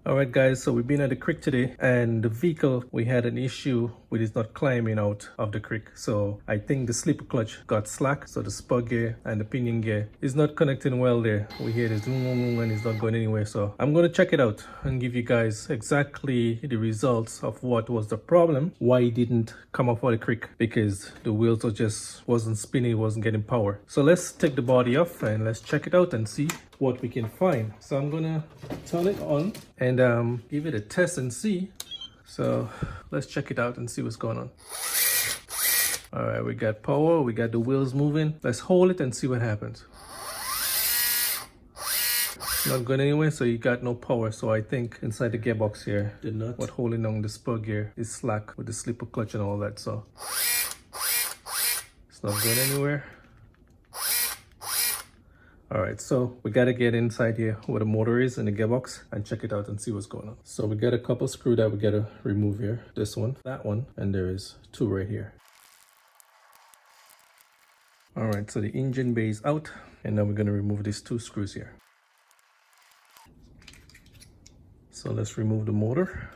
All right, guys, so we've been at the creek today, and the vehicle, we had an issue with it not climbing out of the creek. So I think the slipper clutch got slack, so the spur gear and the pinion gear is not connecting well there. We hear this and it's not going anywhere. So I'm going to check it out and give you guys exactly the results of what was the problem, why it didn't come up out of the creek, because the wheels wasn't spinning, it wasn't getting power. So let's take the body off and let's check it out and see what we can find. So I'm gonna turn it on and give it a test and see. So let's check it out and see what's going on. All right, we got power, we got the wheels moving. Let's hold it and see what happens. Not going anywhere, so you got no power. So I think inside the gearbox here, the nut what holding on the spur gear is slack with the slipper clutch and all that. So it's not going anywhere. All right, so we got to get inside here where the motor is in the gearbox and check it out and see what's going on. So we got a couple screws that we got to remove here. This one, that one, and there is two right here. All right, so the engine bay is out, and now we're going to remove these two screws here. So let's remove the motor.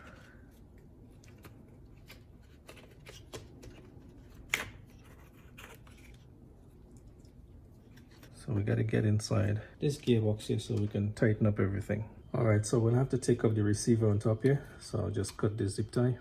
So we got to get inside this gearbox here so we can tighten up everything. All right, so we'll have to take off the receiver on top here. So I'll just cut this zip tie.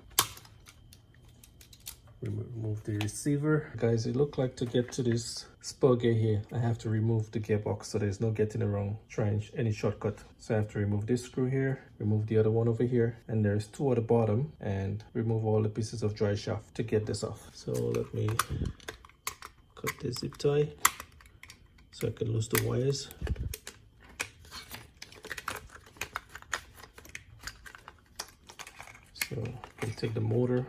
Remove the receiver. Guys, it looked like to get to this spur gear here, I have to remove the gearbox, so there's no getting around trying any shortcut. So I have to remove this screw here, remove the other one over here, and there's two at the bottom, and remove all the pieces of dry shaft to get this off. So let me cut this zip tie so I can loose the wires. So I can take the motor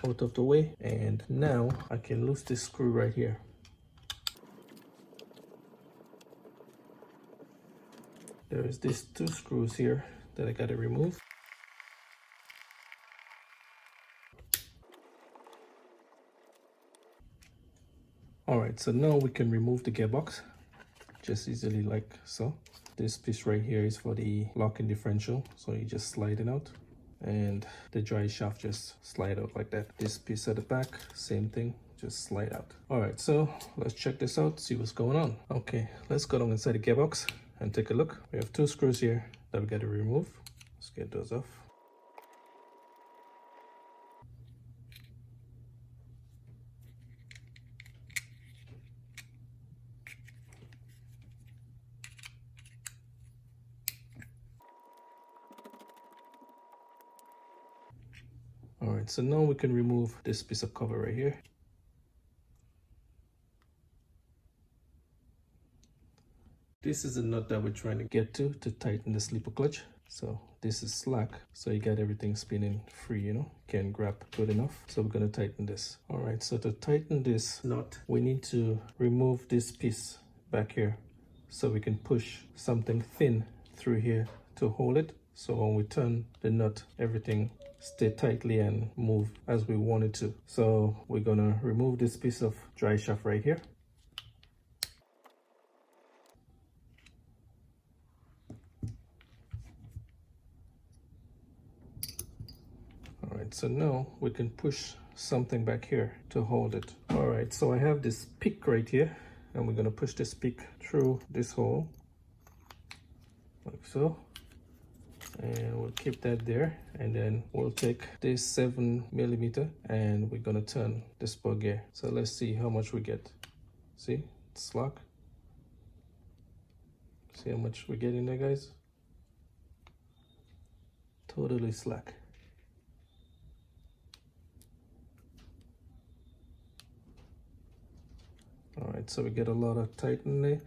out of the way, and now I can loose this screw right here. There is these two screws here that I gotta remove. All right, so now we can remove the gearbox just easily like so. This piece right here is for the locking differential, so you just slide it out, and the dry shaft just slide out like that. This piece at the back, same thing, just slide out. All right, so let's check this out, see what's going on. Okay, let's go down inside the gearbox and take a look. We have two screws here that we got to remove. Let's get those off. All right, so now we can remove this piece of cover right here. This is the nut that we're trying to get to tighten the slipper clutch. So this is slack, so you got everything spinning free, you know, can grab good enough. So we're gonna tighten this. All right, so to tighten this nut, we need to remove this piece back here so we can push something thin through here to hold it. So when we turn the nut, everything stay tightly and move as we want it to. So we're gonna remove this piece of dry shaft right here. All right, so now we can push something back here to hold it. All right, so I have this pick right here, and we're gonna push this pick through this hole like so. And we'll keep that there, and then we'll take this 7mm and we're gonna turn the spur gear. So let's see how much we get. See, it's slack. See how much we get in there, guys? Totally slack. All right, so we get a lot of tightening there,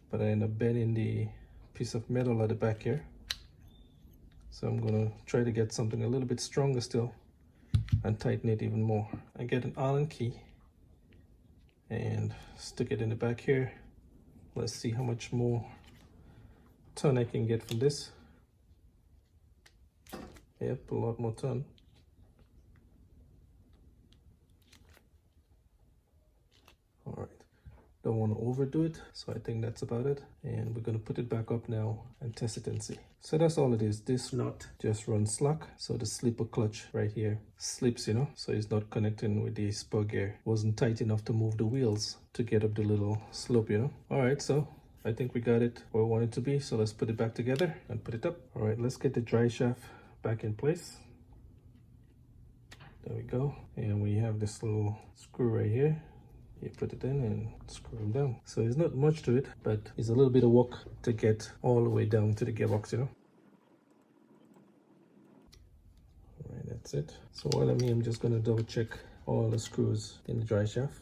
but I end up bending the piece of metal at the back here. So I'm gonna try to get something a little bit stronger still and tighten it even more. I get an Allen key and stick it in the back here. Let's see how much more turn I can get from this. Yep, a lot more turn. All right, the don't want to overdo it, so I think that's about it. And we're going to put it back up now and test it and see. So that's all it is. This nut just runs slack, so the slipper clutch right here slips, you know, so it's not connecting with the spur gear. Wasn't tight enough to move the wheels to get up the little slope, you know. All right, so I think we got it where we want it to be, so let's put it back together and put it up. All right, let's get the dry shaft back in place. There we go. And we have this little screw right here. You put it in and screw them down. So there's not much to it, but it's a little bit of work to get all the way down to the gearbox, you know. All right, that's it. So while I'm here, I'm just going to double check all the screws in the dry shaft.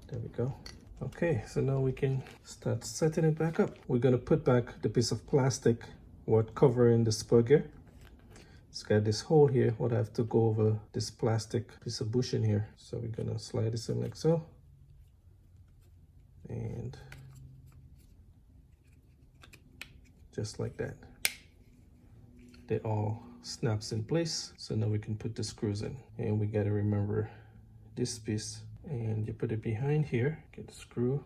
There we go. Okay, so now we can start setting it back up. We're going to put back the piece of plastic what covering the spur gear. It's got this hole here. What I have to go over this plastic piece of bushing here. So we're gonna slide this in like so. And just like that. They all snaps in place. So now we can put the screws in. And we gotta remember this piece. And you put it behind here, get the screw.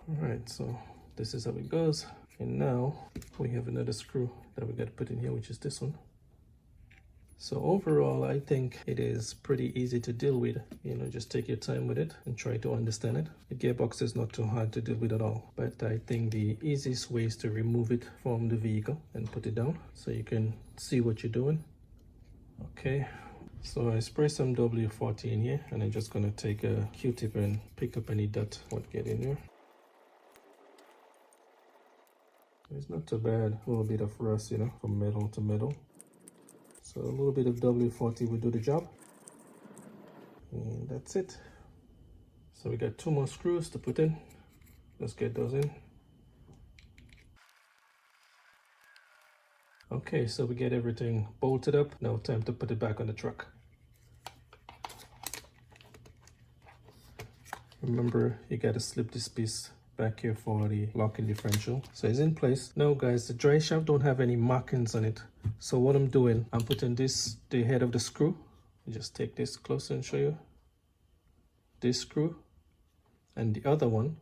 All right, so this is how it goes. And now we have another screw that we got to put in here, which is this one. So overall, I think it is pretty easy to deal with. You know, just take your time with it and try to understand it. The gearbox is not too hard to deal with at all. But I think the easiest way is to remove it from the vehicle and put it down so you can see what you're doing. Okay, so I spray some W40 in here, and I'm just going to take a Q-tip and pick up any dot what get in there. It's not too bad, a little bit of rust, you know, from metal to metal. So a little bit of W40 will do the job. And that's it. So we got 2 more screws to put in. Let's get those in. Okay, so we get everything bolted up. Now time to put it back on the truck. Remember, you gotta slip this piece back here for the locking differential. So it's in place. Now guys, the dry shaft don't have any markings on it. So what I'm doing, I'm putting this, the head of the screw. Just take this closer and show you. This screw and the other one,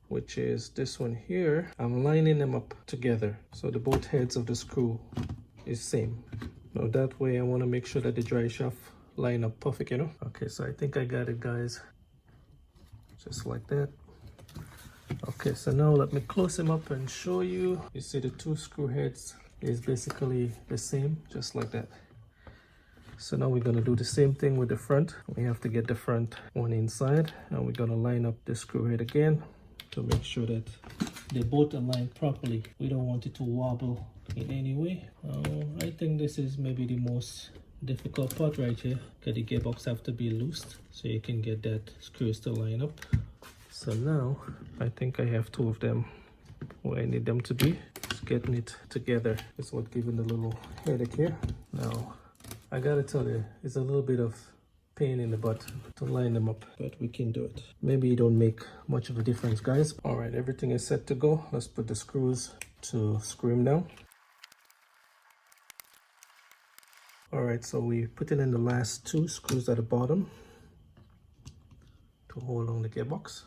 which is this one here, I'm lining them up together. So the both heads of the screw is same. Now that way I want to make sure that the dry shaft line up perfect, you know. Okay, so I think I got it, guys. Just like that. Okay, so now let me close them up and show you. You see the 2 screw heads is basically the same, just like that. So now we're going to do the same thing with the front. We have to get the front one inside, and we're going to line up the screw head again to make sure that they both align properly. We don't want it to wobble in any way. I think this is maybe the most difficult part right here, because the gearbox have to be loosed so you can get that screws to line up. So now I think I have 2 of them where I need them to be. Just getting it together is what giving the little headache here. Now I gotta tell you, it's a little bit of pain in the butt to line them up, but we can do it. Maybe it don't make much of a difference, guys. All right, everything is set to go. Let's put the screws to screw them down. All right, so we put in the last 2 screws at the bottom to hold on the gearbox.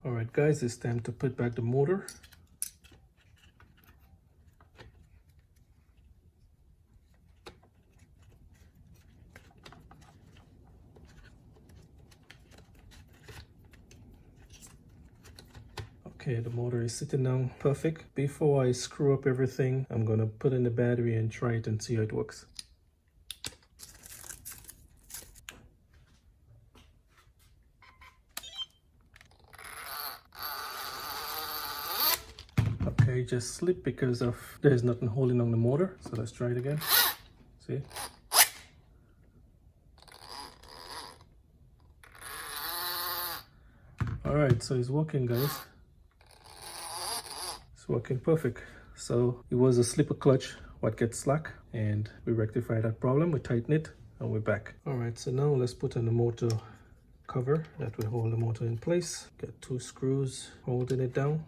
All right, guys, it's time to put back the motor. Okay, the motor is sitting down perfect. Before I screw up everything, I'm gonna put in the battery and try it and see how it works. Okay, just slip because of there's nothing holding on the motor. So let's try it again. See? All right, so it's working, guys. It's working perfect. So it was a slipper clutch what gets slack, and we rectify that problem. We tighten it and we're back. All right, so now let's put on the motor cover that will hold the motor in place. Got 2 screws holding it down.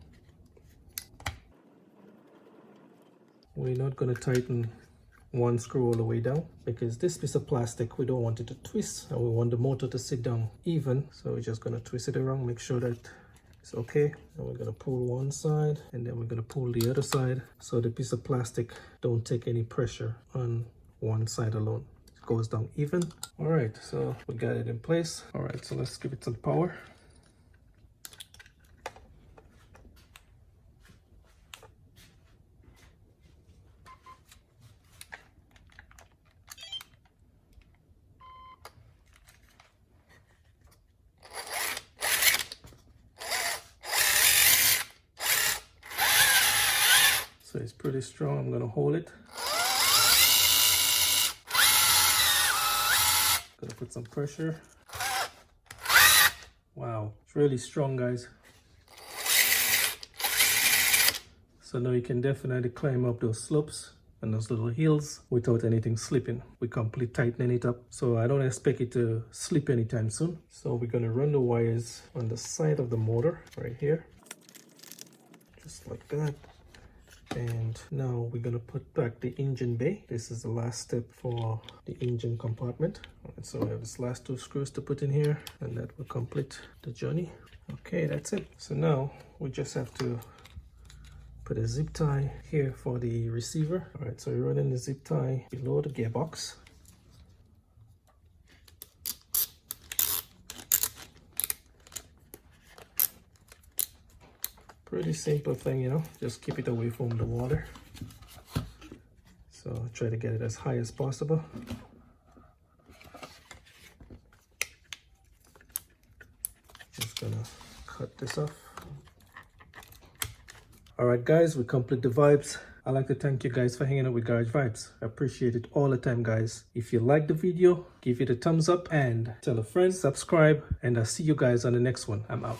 We're not going to tighten one screw all the way down, because this piece of plastic, we don't want it to twist and we want the motor to sit down even. So we're just going to twist it around, make sure that it's okay. And we're going to pull one side and then we're going to pull the other side, so the piece of plastic don't take any pressure on one side alone. It goes down even. All right, so we got it in place. All right, so let's give it some power. So it's pretty strong. I'm gonna hold it. Gonna put some pressure. Wow, it's really strong, guys. So now you can definitely climb up those slopes and those little hills without anything slipping. We complete tightening it up, so I don't expect it to slip anytime soon. So we're gonna run the wires on the side of the motor right here, just like that. And now we're gonna put back the engine bay. This is the last step for the engine compartment. Right, so we have this last two screws to put in here, and that will complete the journey. Okay, that's it. So now we just have to put a zip tie here for the receiver. All right, so we're running the zip tie below the gearbox. Pretty simple thing, you know, just keep it away from the water. So try to get it as high as possible. Just gonna cut this off. All right, guys, we complete the vibes. I'd like to thank you guys for hanging out with Garage Vibes. I appreciate it all the time, guys. If you like the video, give it a thumbs up and tell a friend, subscribe, and I'll see you guys on the next one. I'm out.